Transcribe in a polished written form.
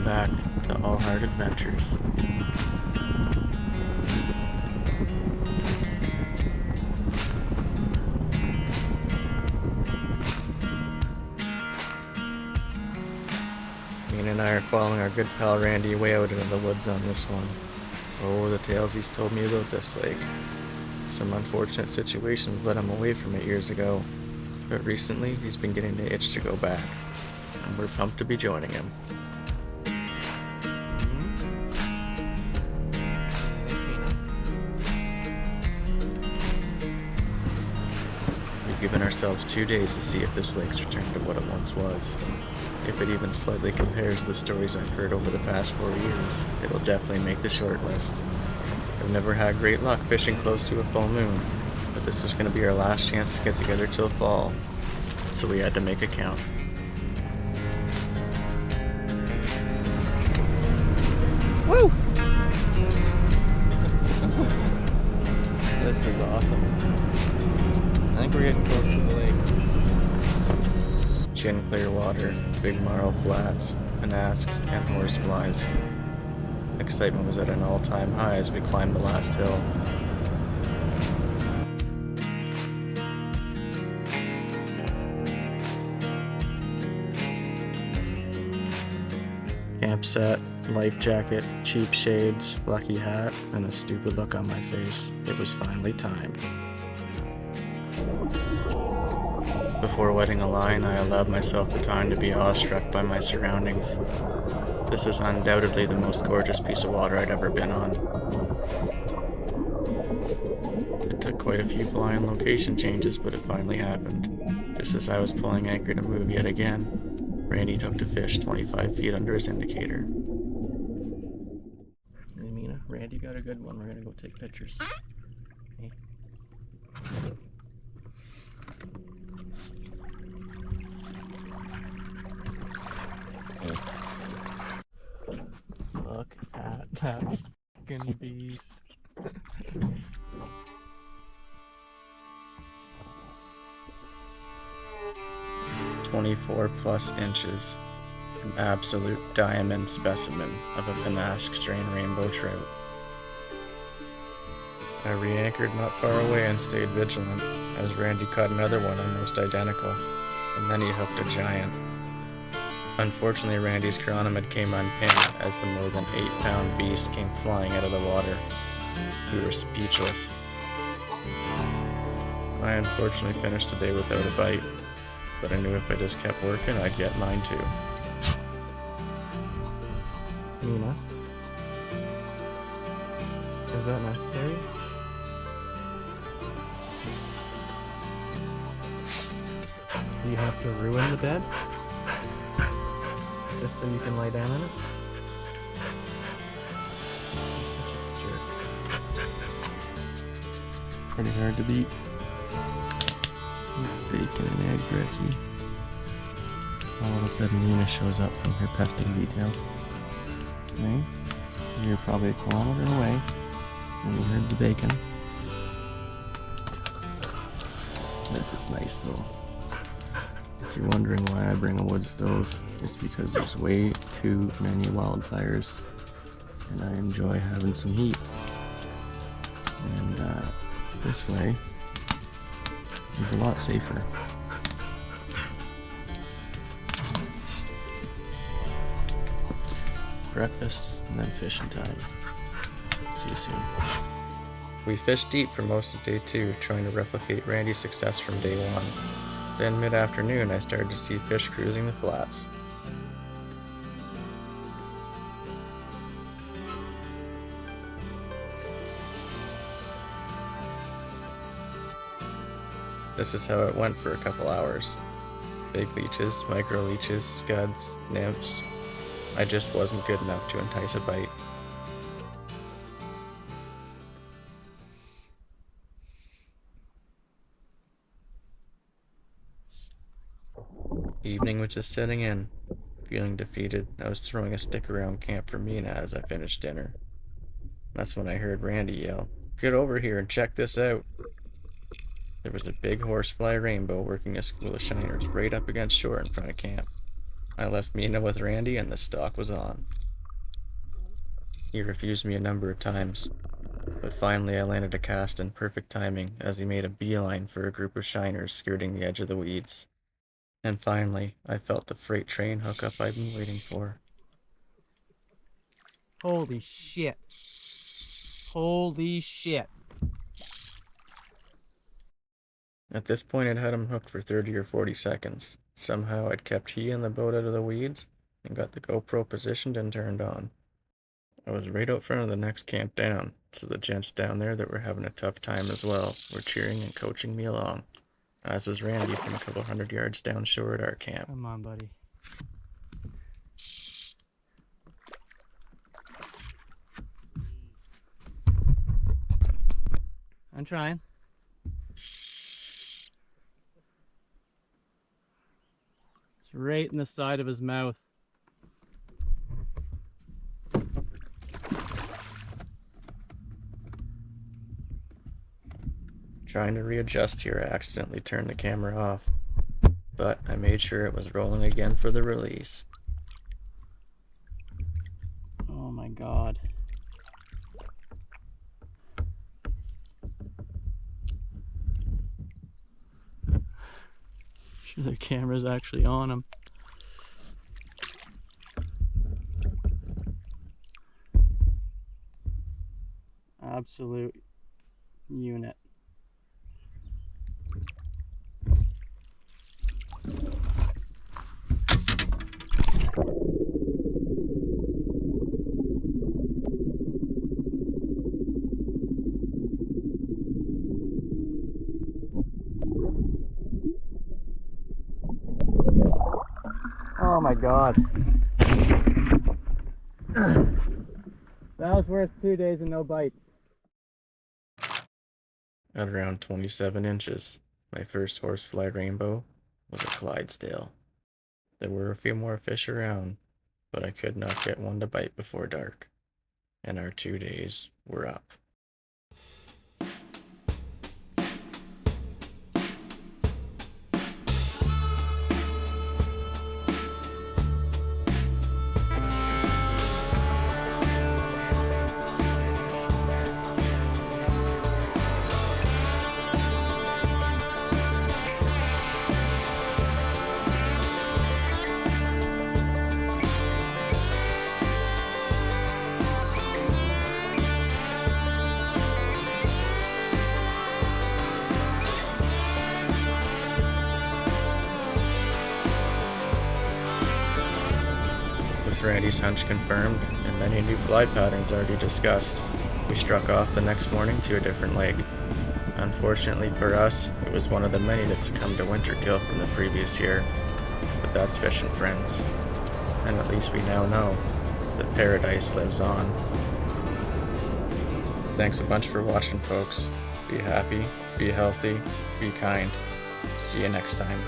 Welcome back to All Heart Adventures. Mina and I are following our good pal Randy way out into the woods on this one. Oh, the tales he's told me about this lake. Some unfortunate situations led him away from it years ago, but recently he's been getting the itch to go back, and we're pumped to be joining him. We've given ourselves 2 days to see if this lake's returned to what it once was. If it even slightly compares to the stories I've heard over the past 4 years, it'll definitely make the short list. I've never had great luck fishing close to a full moon, but this was going to be our last chance to get together till fall, so we had to make it count. Woo! This is awesome. I think we're getting close to the lake. Chin clear water, big marl flats, penasks, and horseflies. Excitement was at an all-time high as we climbed the last hill. Camp set, life jacket, cheap shades, lucky hat, and a stupid look on my face. It was finally time. Before wetting a line, I allowed myself the time to be awestruck by my surroundings. This was undoubtedly the most gorgeous piece of water I'd ever been on. It took quite a few flying location changes, but it finally happened. Just as I was pulling anchor to move yet again, Randy took to fish 25 feet under his indicator. Hey Mina, Randy got a good one. We're gonna go take pictures. Hey. Look at that fucking beast. 24+ inches. An absolute diamond specimen of a Penasque strain rainbow trout. I re-anchored not far away and stayed vigilant as Randy caught another one almost identical, and then he hooked a giant. Unfortunately, Randy's chironomid came unpinned as the more than 8-pound beast came flying out of the water. We were speechless. I unfortunately finished the day without a bite, but I knew if I just kept working, I'd get mine too. Mina, is that necessary? Do you have to ruin the bed? Just so you can lie down in it? You're such a jerk. Pretty hard to beat. Bacon and egg brekkie. All of a sudden Nina shows up from her pesting detail. Okay. You're probably a kilometer away when you heard the bacon. This is nice though. If you're wondering why I bring a wood stove, it's because there's way too many wildfires and I enjoy having some heat. And this way is a lot safer. Breakfast and then fishing time. See you soon. We fished deep for most of day 2, trying to replicate Randy's success from day 1. Then mid-afternoon I started to see fish cruising the flats. This is how it went for a couple hours. Big leeches, micro leeches, scuds, nymphs. I just wasn't good enough to entice a bite. Evening was just setting in. Feeling defeated, I was throwing a stick around camp for Mina as I finished dinner. That's when I heard Randy yell, "Get over here and check this out." There was a big horsefly rainbow working a school of shiners right up against shore in front of camp. I left Mina with Randy and the stalk was on. He refused me a number of times, but finally I landed a cast in perfect timing as he made a beeline for a group of shiners skirting the edge of the weeds. And finally, I felt the freight train hookup I'd been waiting for. Holy shit. Holy shit. At this point, I'd had him hooked for 30 or 40 seconds. Somehow, I'd kept he and the boat out of the weeds and got the GoPro positioned and turned on. I was right out front of the next camp down, so the gents down there that were having a tough time as well were cheering and coaching me along, as was Randy from a couple hundred yards down shore at our camp. Come on, buddy. I'm trying. It's right in the side of his mouth. Trying to readjust here, I accidentally turned the camera off, but I made sure it was rolling again for the release. Oh my god. Sure the camera's actually on him. Absolute unit. Oh my god. That was worth 2 days and no bites. At around 27 inches, my first horsefly rainbow was a Clydesdale. There were a few more fish around, but I could not get one to bite before dark, and our 2 days were up. With Randy's hunch confirmed, and many new fly patterns already discussed, we struck off the next morning to a different lake. Unfortunately for us, it was one of the many that succumbed to winter kill from the previous year, but that's fishing, friends. And at least we now know that paradise lives on. Thanks a bunch for watching, folks. Be happy, be healthy, be kind. See you next time.